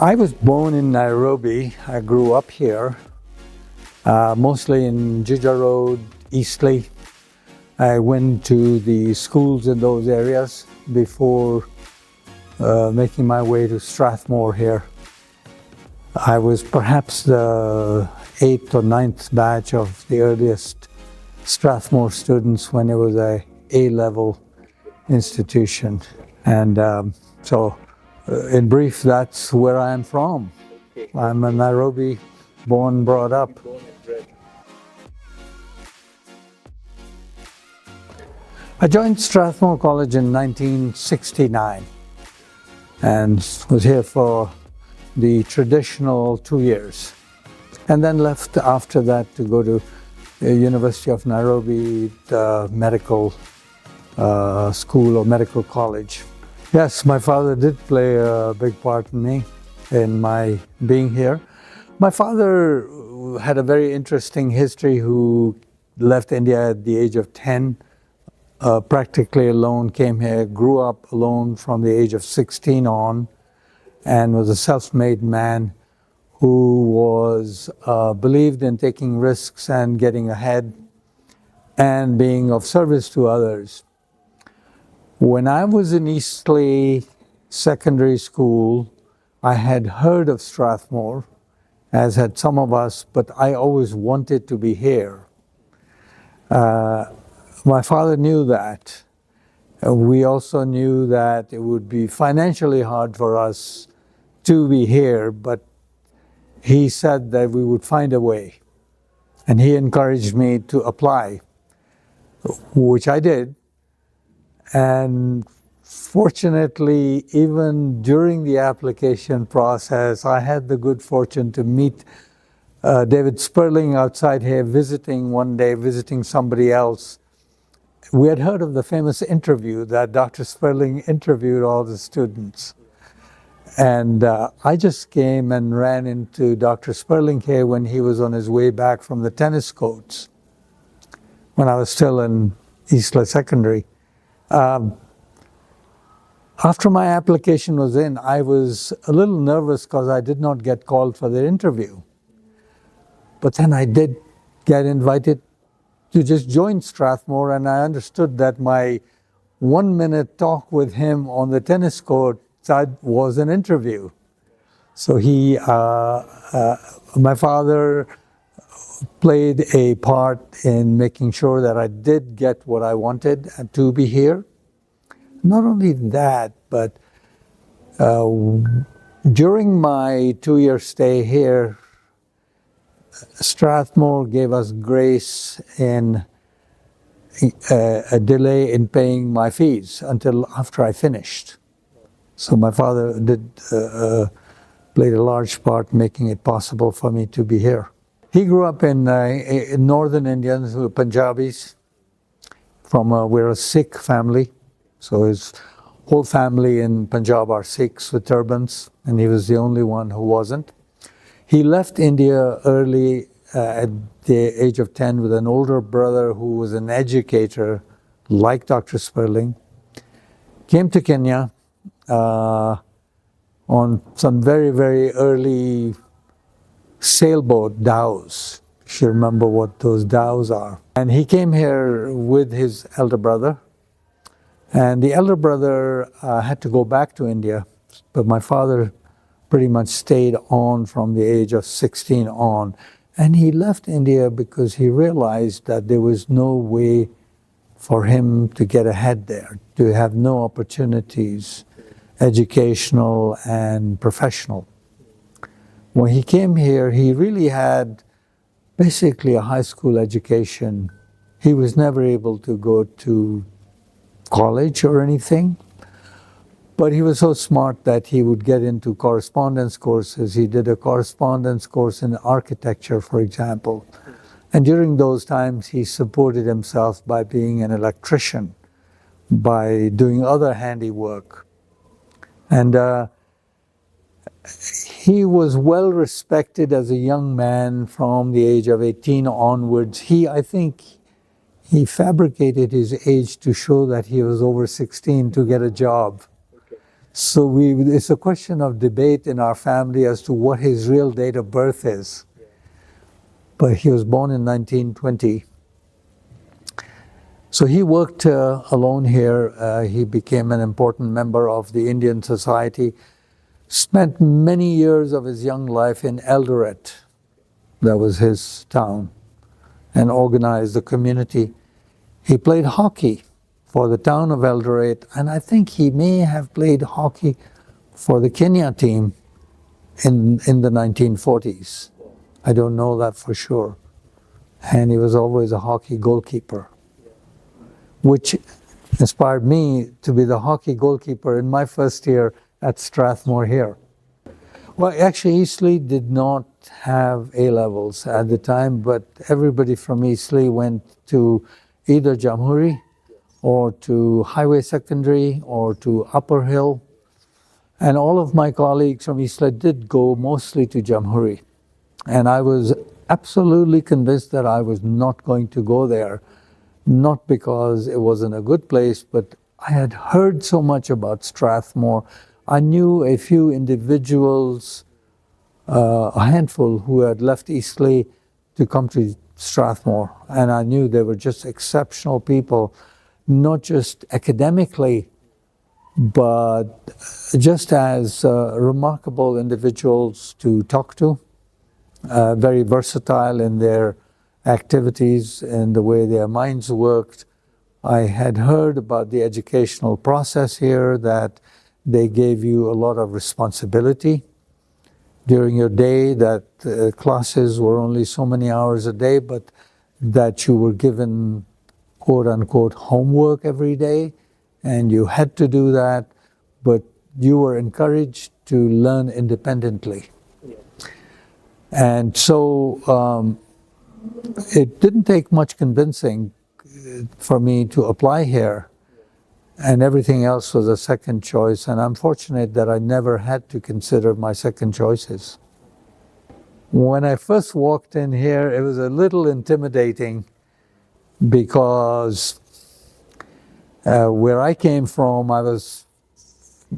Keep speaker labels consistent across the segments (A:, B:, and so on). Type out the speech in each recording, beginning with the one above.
A: I was born in Nairobi. I grew up here, mostly in Juja Road, Eastleigh. I went to the schools in those areas before making my way to Strathmore here. I was perhaps the 8th or 9th batch of the earliest Strathmore students when it was a A-level institution. And in brief, that's where I am from. I'm a Nairobi, born, brought up. I joined Strathmore College in 1969 and was here for the traditional 2 years, and then left after that to go to the University of Nairobi, the medical school or medical college. Yes, my father did play a big part in me, in my being here. My father had a very interesting history, who left India at the age of 10, practically alone, came here, grew up alone from the age of 16 on, and was a self-made man who was believed in taking risks and getting ahead and being of service to others. When I was in Eastleigh Secondary School, I had heard of Strathmore, as had some of us, but I always wanted to be here. My father knew that. We also knew that it would be financially hard for us to be here, but he said that we would find a way. And he encouraged me to apply, which I did. And fortunately, even during the application process, I had the good fortune to meet David Sperling outside here, visiting somebody else. We had heard of the famous interview that Dr. Sperling interviewed all the students. And I just came and ran into Dr. Sperling here when he was on his way back from the tennis courts, when I was still in Eastleigh Secondary. After my application was in, I was a little nervous because I did not get called for the interview. But then I did get invited to just join Strathmore, and I understood that my 1-minute talk with him on the tennis court was an interview. So my father played a part in making sure that I did get what I wanted and to be here. Not only that, but during my 2-year stay here, Strathmore gave us grace in a delay in paying my fees until after I finished. So my father played a large part making it possible for me to be here. He grew up in northern Indians, who were Punjabis. We're a Sikh family, so his whole family in Punjab are Sikhs with turbans, and he was the only one who wasn't. He left India early at the age of 10 with an older brother who was an educator, like Dr. Sperling. Came to Kenya on some very, very early sailboat dhows, if you remember what those dhows are. And he came here with his elder brother. And the elder brother had to go back to India, but my father pretty much stayed on from the age of 16 on. And he left India because he realized that there was no way for him to get ahead there, to have no opportunities, educational and professional. When he came here, he really had basically a high school education. He was never able to go to college or anything, but he was so smart that he would get into correspondence courses. He did a correspondence course in architecture, for example. And during those times, he supported himself by being an electrician, by doing other handiwork. And he was well respected as a young man from the age of 18 onwards. I think he fabricated his age to show that he was over 16 to get a job. So it's a question of debate in our family as to what his real date of birth is. But he was born in 1920. So he worked alone here. He became an important member of the Indian Society. Spent many years of his young life in Eldoret. That was his town. And organized the community. He played hockey for the town of Eldoret, and I think he may have played hockey for the Kenya team in the 1940s. I don't know that for sure. And he was always a hockey goalkeeper, which inspired me to be the hockey goalkeeper in my first year at Strathmore here. Well, actually, Eastleigh did not have A-levels at the time, but everybody from Eastleigh went to either Jamhuri or to Highway Secondary or to Upper Hill. And all of my colleagues from Eastleigh did go mostly to Jamhuri. And I was absolutely convinced that I was not going to go there, not because it wasn't a good place, but I had heard so much about Strathmore. I knew a few individuals, a handful, who had left Eastleigh to come to Strathmore, and I knew they were just exceptional people, not just academically, but just as remarkable individuals to talk to, very versatile in their activities and the way their minds worked. I had heard about the educational process here, that they gave you a lot of responsibility during your day, that classes were only so many hours a day, but that you were given quote-unquote homework every day, and you had to do that, but you were encouraged to learn independently. Yeah. And so it didn't take much convincing for me to apply here. And everything else was a second choice, and I'm fortunate that I never had to consider my second choices. When I first walked in here, it was a little intimidating because where I came from, I was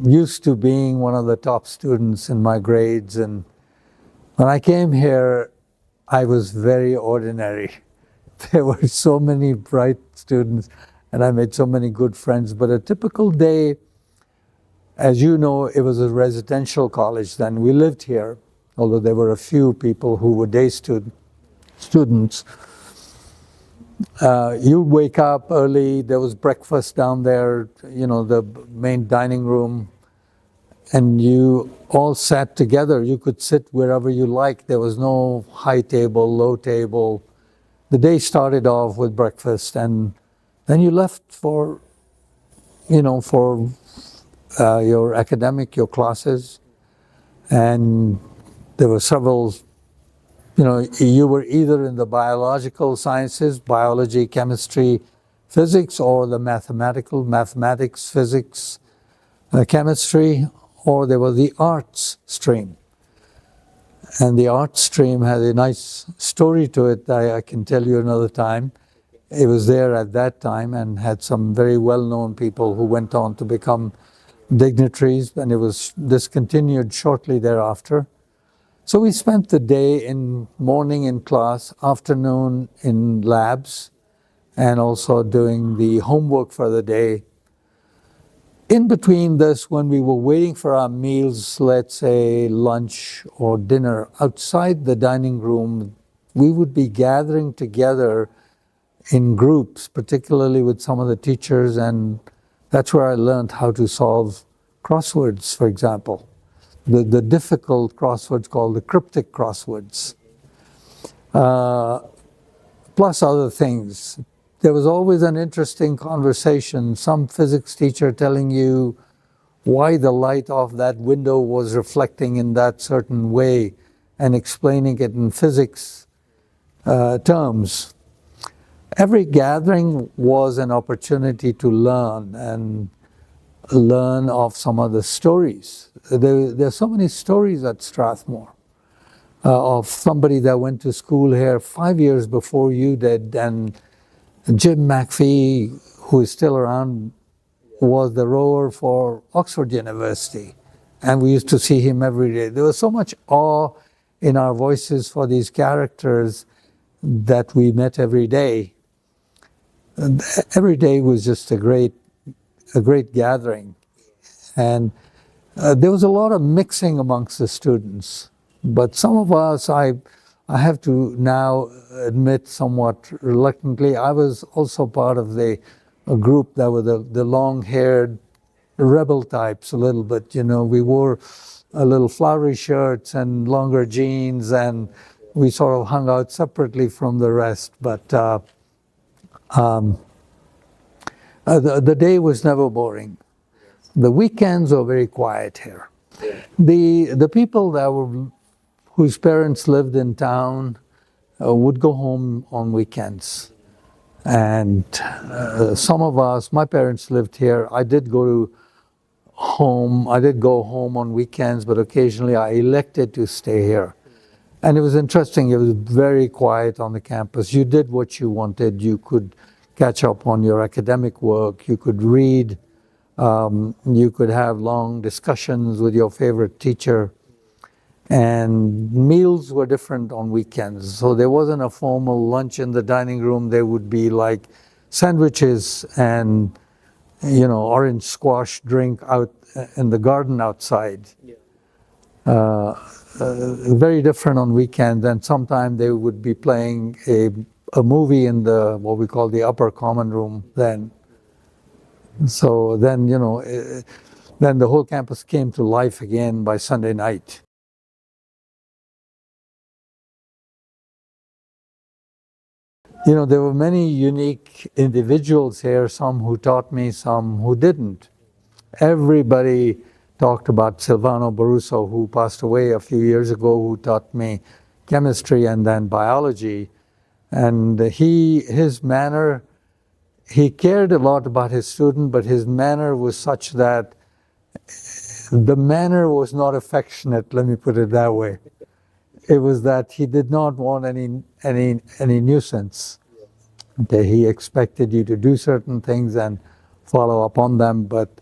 A: used to being one of the top students in my grades, and when I came here, I was very ordinary. There were so many bright students, and I made so many good friends. But a typical day, as you know, it was a residential college then. We lived here, although there were a few people who were day students. You'd wake up early, there was breakfast down there, you know, the main dining room, and you all sat together. You could sit wherever you liked. There was no high table, low table. The day started off with breakfast, and then you left for, you know, for your academic, your classes. And there were several, you know, you were either in the biological sciences, biology, chemistry, physics, or the mathematics, physics, chemistry, or there was the arts stream. And the arts stream had a nice story to it that I can tell you another time. It was there at that time and had some very well-known people who went on to become dignitaries, and it was discontinued shortly thereafter. So we spent the day morning in class, afternoon in labs, and also doing the homework for the day. In between this, when we were waiting for our meals, let's say lunch or dinner, outside the dining room, we would be gathering together in groups, particularly with some of the teachers, and that's where I learned how to solve crosswords, for example. The difficult crosswords called the cryptic crosswords, plus other things. There was always an interesting conversation, some physics teacher telling you why the light off that window was reflecting in that certain way and explaining it in physics terms. Every gathering was an opportunity to learn and learn of some of the stories. There are so many stories at Strathmore of somebody that went to school here 5 years before you did, and Jim McPhee, who is still around, was the rower for Oxford University, and we used to see him every day. There was so much awe in our voices for these characters that we met every day. And every day was just a great gathering, and there was a lot of mixing amongst the students. But some of us, I have to now admit somewhat reluctantly, I was also part of a group that were the long-haired rebel types a little bit. You know, we wore a little flowery shirts and longer jeans, and we sort of hung out separately from the rest. But the day was never boring. The weekends were very quiet here. The people that were whose parents lived in town would go home on weekends. And some of us, my parents lived here. I did go home on weekends, but occasionally I elected to stay here. And it was interesting. It was very quiet on the campus. You did what you wanted. You could catch up on your academic work. You could read. You could have long discussions with your favorite teacher. And meals were different on weekends. So there wasn't a formal lunch in the dining room. There would be like sandwiches and, you know, orange squash drink out in the garden outside. Very different on weekends. And sometimes they would be playing a movie in the, what we call the upper common room then. So then, you know, then the whole campus came to life again by Sunday night. You know, there were many unique individuals here, some who taught me, some who didn't. Everybody talked about Silvano Barroso, who passed away a few years ago, who taught me chemistry and then biology. And his manner, he cared a lot about his student, but his manner was such that the manner was not affectionate, let me put it that way. It was that he did not want any nuisance. Okay, he expected you to do certain things and follow up on them, but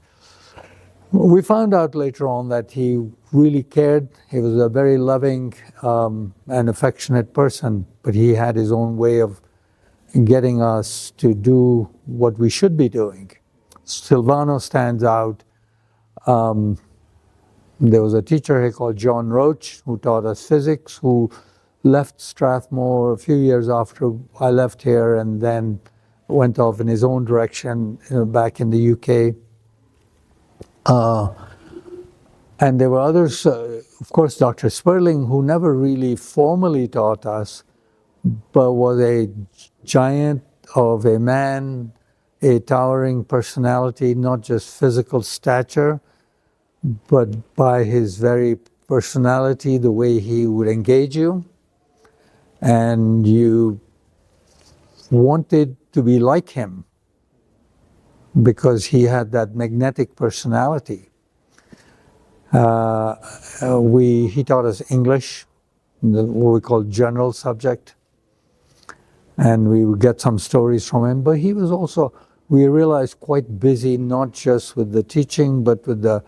A: we found out later on that he really cared. He was a very loving and affectionate person, but he had his own way of getting us to do what we should be doing. Silvano stands out. There was a teacher here called John Roach who taught us physics, who left Strathmore a few years after I left here and then went off in his own direction back in the UK. And there were others, of course, Dr. Sperling, who never really formally taught us, but was a giant of a man, a towering personality, not just physical stature, but by his very personality, the way he would engage you, and you wanted to be like him because he had that magnetic personality. He taught us English, what we call general subject, and we would get some stories from him, but he was also, we realized, quite busy, not just with the teaching, but with the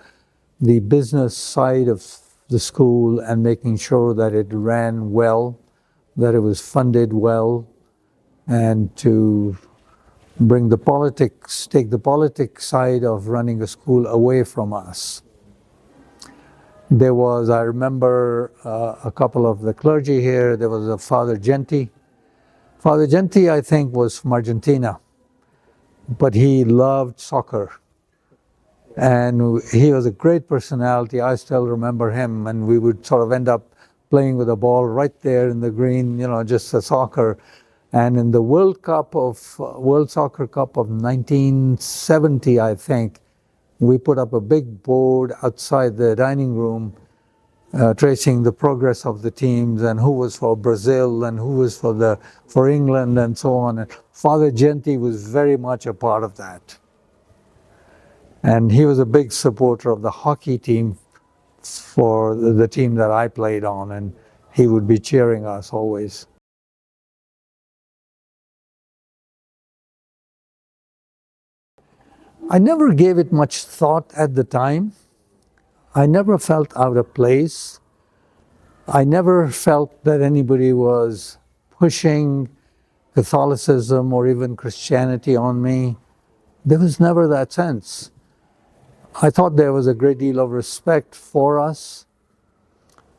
A: business side of the school and making sure that it ran well, that it was funded well, and to take the politics side of running a school away from us. There was, I remember a couple of the clergy here. There was a Father Genti. Father Genti, I think, was from Argentina, but he loved soccer. And he was a great personality. I still remember him, and we would sort of end up playing with a ball right there in the green, you know, just a soccer. And in the World Soccer Cup of 1970, I think, we put up a big board outside the dining room tracing the progress of the teams and who was for Brazil and who was for England and so on. And Father Genti was very much a part of that. And he was a big supporter of the hockey team for the team that I played on, and he would be cheering us always. I never gave it much thought at the time. I never felt out of place. I never felt that anybody was pushing Catholicism or even Christianity on me. There was never that sense. I thought there was a great deal of respect for us,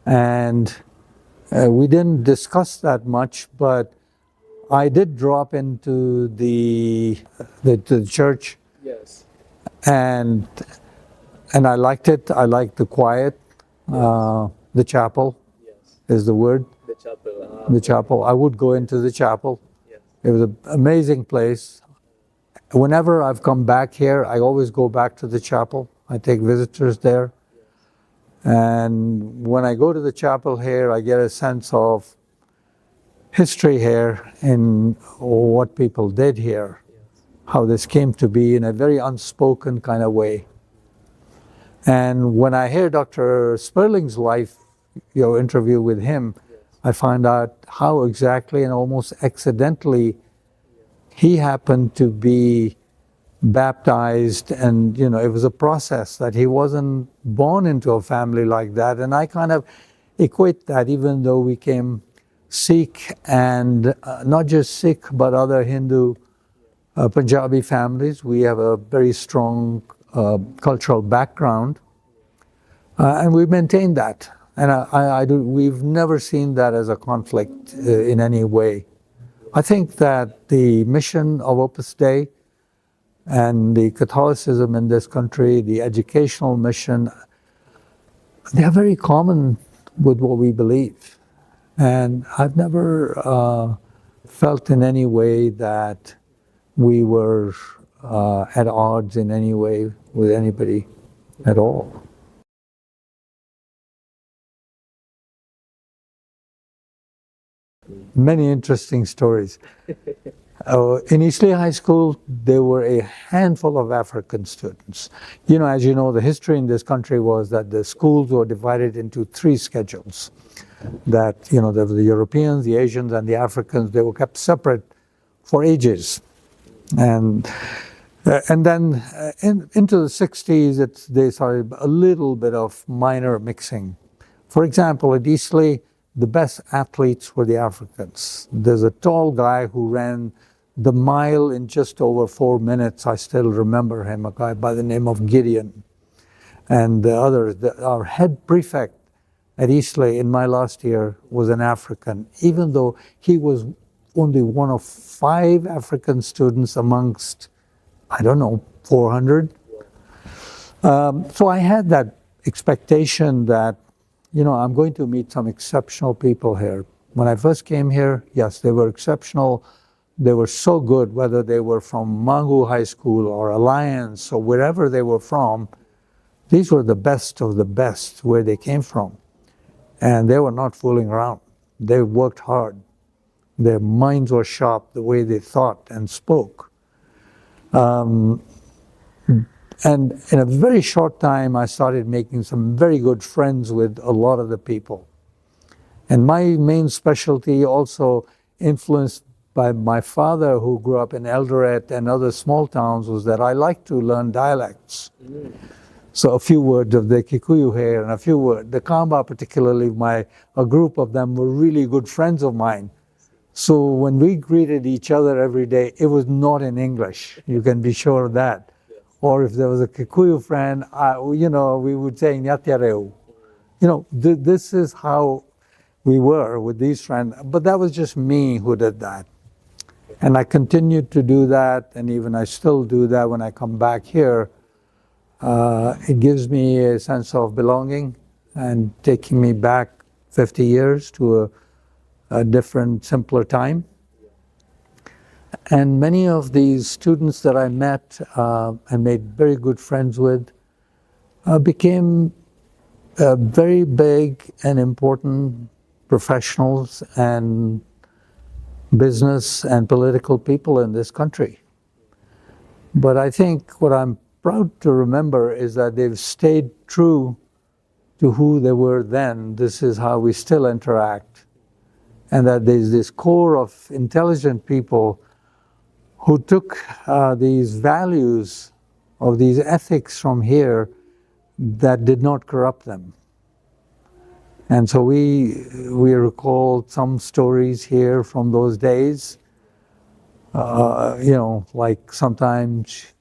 A: and we didn't discuss that much, but I did drop into the church.
B: Yes.
A: And I liked it. I liked the quiet. The chapel is the word.
B: The chapel.
A: The chapel. I would go into the chapel.
B: Yes.
A: It was an amazing place. Whenever I've come back here, I always go back to the chapel. I take visitors there. And when I go to the chapel here, I get a sense of history here in what people did here, how this came to be in a very unspoken kind of way. And when I hear Dr. Sperling's life, your interview with him, I find out how exactly and almost accidentally he happened to be baptized, and it was a process that he wasn't born into a family like that. And I kind of equate that, even though we came Sikh, and not just Sikh but other Hindu Punjabi families, we have a very strong cultural background, and we maintain that. And we've never seen that as a conflict in any way. I think that the mission of Opus Dei and the Catholicism in this country, the educational mission, they are very common with what we believe. And I've never felt in any way that we were at odds in any way with anybody at all. Many interesting stories. In Eastleigh High School, there were a handful of African students. As you know, the history in this country was that the schools were divided into 3 schedules. That, there were the Europeans, the Asians, and the Africans. They were kept separate for ages. And then into the 60s, they started a little bit of minor mixing. For example, at Eastleigh, the best athletes were the Africans. There's a tall guy who ran the mile in just over 4 minutes. I still remember him, a guy by the name of Gideon. And the others, our head prefect at Eastleigh in my last year was an African, even though he was only one of 5 African students amongst, 400. So I had that expectation that, I'm going to meet some exceptional people here. When I first came here, yes, they were exceptional. They were so good, whether they were from Mangu High School or Alliance or wherever they were from. These were the best of the best where they came from. And they were not fooling around. They worked hard. Their minds were sharp, the way they thought and spoke. And in a very short time, I started making some very good friends with a lot of the people. And my main specialty, also influenced by my father, who grew up in Eldoret and other small towns, was that I liked to learn dialects. So a few words of the Kikuyu here and a few words. The Kamba particularly, a group of them were really good friends of mine. So when we greeted each other every day, it was not in English. You can be sure of that. Or if there was a Kikuyu friend, we would say Nyatyareu. This is how we were with these friends. But that was just me who did that. And I continued to do that, and even I still do that when I come back here. It gives me a sense of belonging and taking me back 50 years to a different, simpler time. And many of these students that I met and made very good friends with became very big and important professionals and business and political people in this country. But I think what I'm proud to remember is that they've stayed true to who they were then. This is how we still interact. And that there's this core of intelligent people who took these values of these ethics from here that did not corrupt them. And so we recall some stories here from those days. Like sometimes,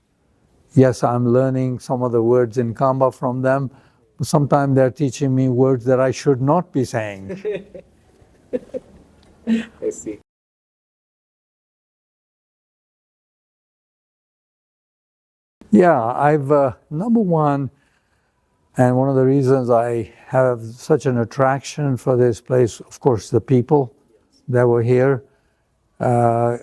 A: yes, I'm learning some of the words in Kamba from them. Sometimes they're teaching me words that I should not be saying.
B: I see.
A: Yeah, I've, number one, and one of the reasons I have such an attraction for this place, of course, the people that were here.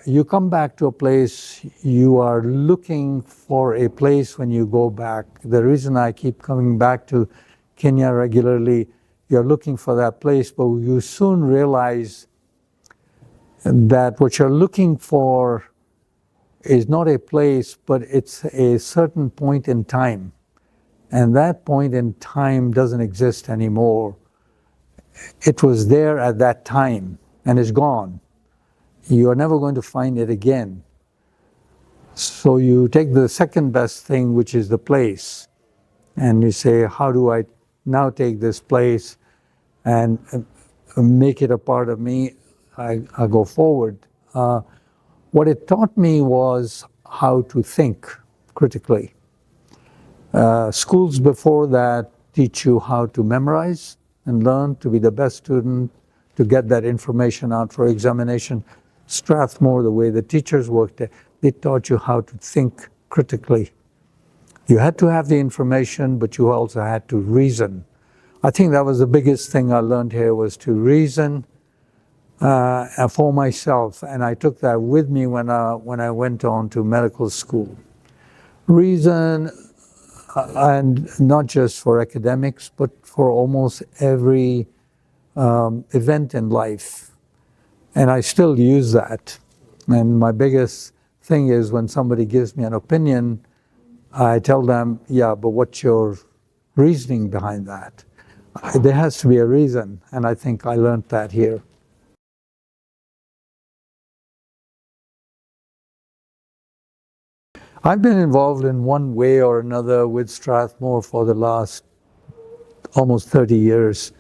A: You come back to a place, you are looking for a place when you go back. The reason I keep coming back to Kenya regularly, you're looking for that place, but you soon realize that what you're looking for is not a place, but it's a certain point in time. And that point in time doesn't exist anymore. It was there at that time and it's gone. You are never going to find it again. So you take the second best thing, which is the place, and you say, how do I now take this place and make it a part of me? I go forward. What it taught me was how to think critically. Schools before that teach you how to memorize and learn to be the best student, to get that information out for examination. Strathmore, the way the teachers worked, they taught you how to think critically. You had to have the information, but you also had to reason. I think that was the biggest thing I learned here, was to reason for myself, and I took that with me when I went on to medical school. Reason, and not just for academics, but for almost every event in life. And I still use that. And my biggest thing is when somebody gives me an opinion, I tell them, yeah, but what's your reasoning behind that? There has to be a reason, and I think I learned that here. I've been involved in one way or another with Strathmore for the last almost 30 years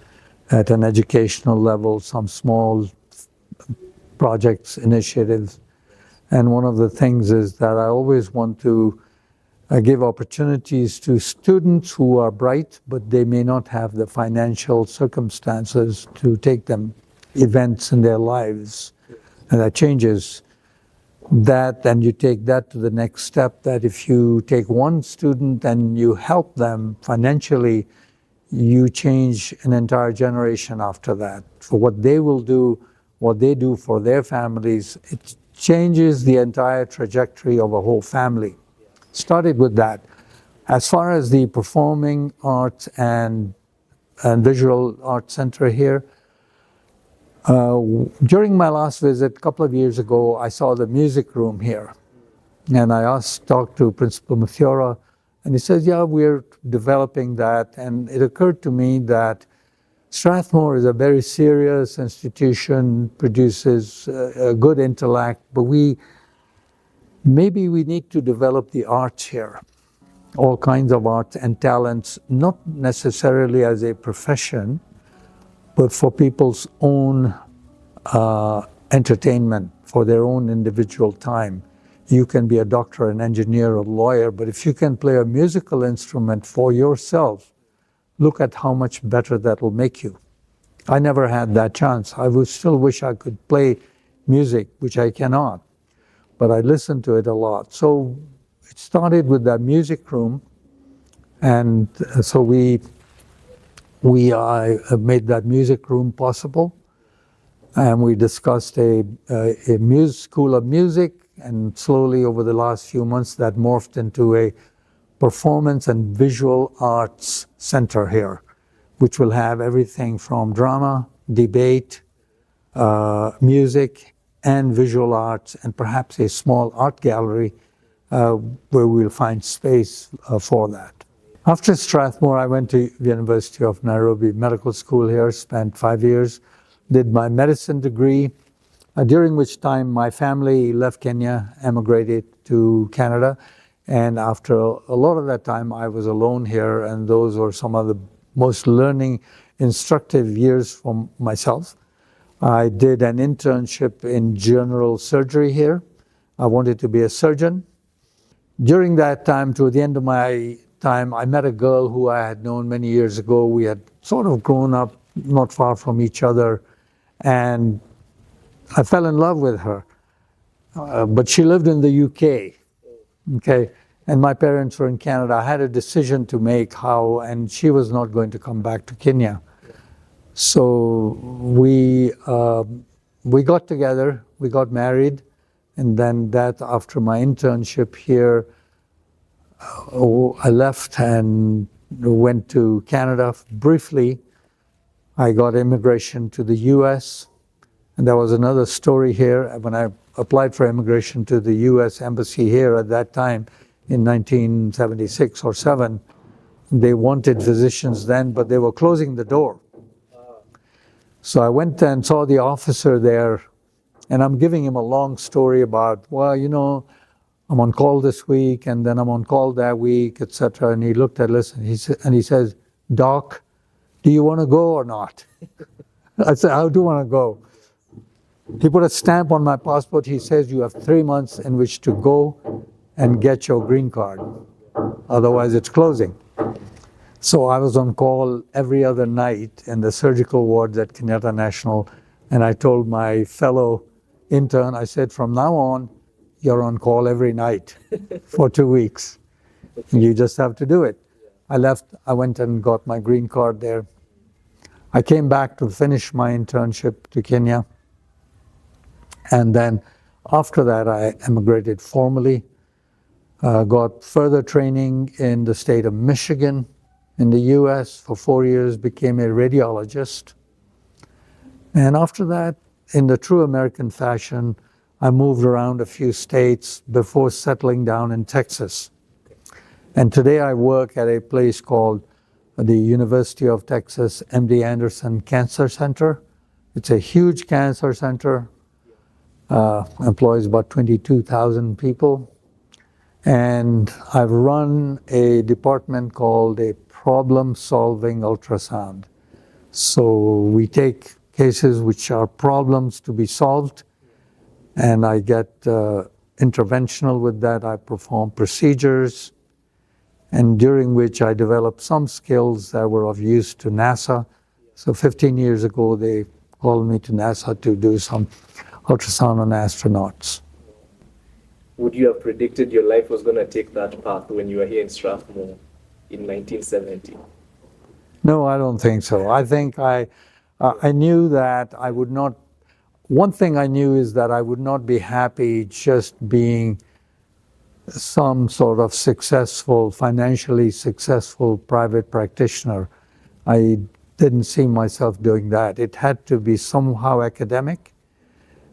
A: at an educational level, some small projects, initiatives. And one of the things is that I always want to give opportunities to students who are bright, but they may not have the financial circumstances to take them events in their lives. And that changes that, and you take that to the next step, that if you take one student and you help them financially, you change an entire generation after that. For what they will do, what they do for their families, it changes the entire trajectory of a whole family. Started with that. As far as the Performing Arts and Visual Arts Center here, during my last visit a couple of years ago, I saw the music room here. And I talked to Principal Mathiora, and he says, yeah, we're developing that. And it occurred to me that Strathmore is a very serious institution, produces a good intellect, but maybe we need to develop the arts here, all kinds of arts and talents, not necessarily as a profession, but for people's own entertainment, for their own individual time. You can be a doctor, an engineer, a lawyer, but if you can play a musical instrument for yourself, look at how much better that will make you. I never had that chance. I would still wish I could play music, which I cannot, but I listen to it a lot. So it started with that music room, and so we made that music room possible, and we discussed a school of music, and slowly over the last few months that morphed into a performance and visual arts center here, which will have everything from drama, debate, music, and visual arts, and perhaps a small art gallery where we'll find space for that. After Strathmore, I went to the University of Nairobi Medical School here, spent 5 years, did my medicine degree, during which time my family left Kenya, emigrated to Canada, And after a lot of that time, I was alone here, and those were some of the most learning, instructive years for myself. I did an internship in general surgery here. I wanted to be a surgeon. During that time, to the end of my time, I met a girl who I had known many years ago. We had sort of grown up not far from each other, and I fell in love with her. But she lived in the UK, okay? And my parents were in Canada. I had a decision to make how, and she was not going to come back to Kenya. So we got together, we got married, and then that after my internship here, I left and went to Canada briefly. I got immigration to the US, and there was another story here. When I applied for immigration to the US Embassy here at that time in 1976 or 7, they wanted physicians then, but they were closing the door. So I went and saw the officer there, and I'm giving him a long story about, well, you know, I'm on call this week, and then I'm on call that week, etc. And he looked at us, and he says, "Doc, do you want to go or not?" I said, "I do want to go." He put a stamp on my passport. He says, "You have 3 months in which to go and get your green card. Otherwise, it's closing." So I was on call every other night in the surgical wards at Kenyatta National, and I told my fellow intern, I said, "From now on, you're on call every night for 2 weeks. You just have to do it." I left, I went and got my green card there. I came back to finish my internship to Kenya. And then after that, I emigrated formally, got further training in the state of Michigan, in the US for 4 years, became a radiologist. And after that, in the true American fashion, I moved around a few states before settling down in Texas. And today I work at a place called the University of Texas MD Anderson Cancer Center. It's a huge cancer center, employs about 22,000 people. And I've run a department called a problem-solving ultrasound. So we take cases which are problems to be solved, and I get interventional with that. I perform procedures, and during which I developed some skills that were of use to NASA. So 15 years ago, they called me to NASA to do some ultrasound on astronauts.
B: Would you have predicted your life was going to take that path when you were here in Strathmore in 1970?
A: No, I don't think so. I think I knew that I would not. One thing I knew is that I would not be happy just being some sort of successful, financially successful private practitioner. I didn't see myself doing that. It had to be somehow academic.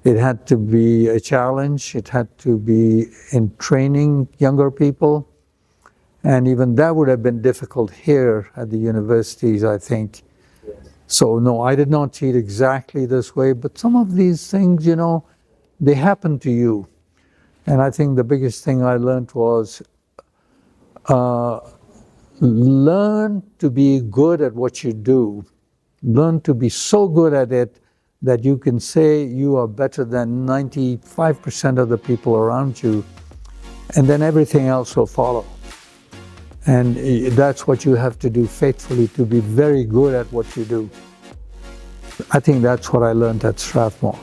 A: It had to be a challenge. It had to be in training younger people. And even that would have been difficult here at the universities, I think. Yes. So no, I did not see it exactly this way, but some of these things, you know, they happen to you. And I think the biggest thing I learned was learn to be good at what you do. Learn to be so good at it that you can say you are better than 95% of the people around you, and then everything else will follow. And that's what you have to do faithfully, to be very good at what you do. I think that's what I learned at Strathmore.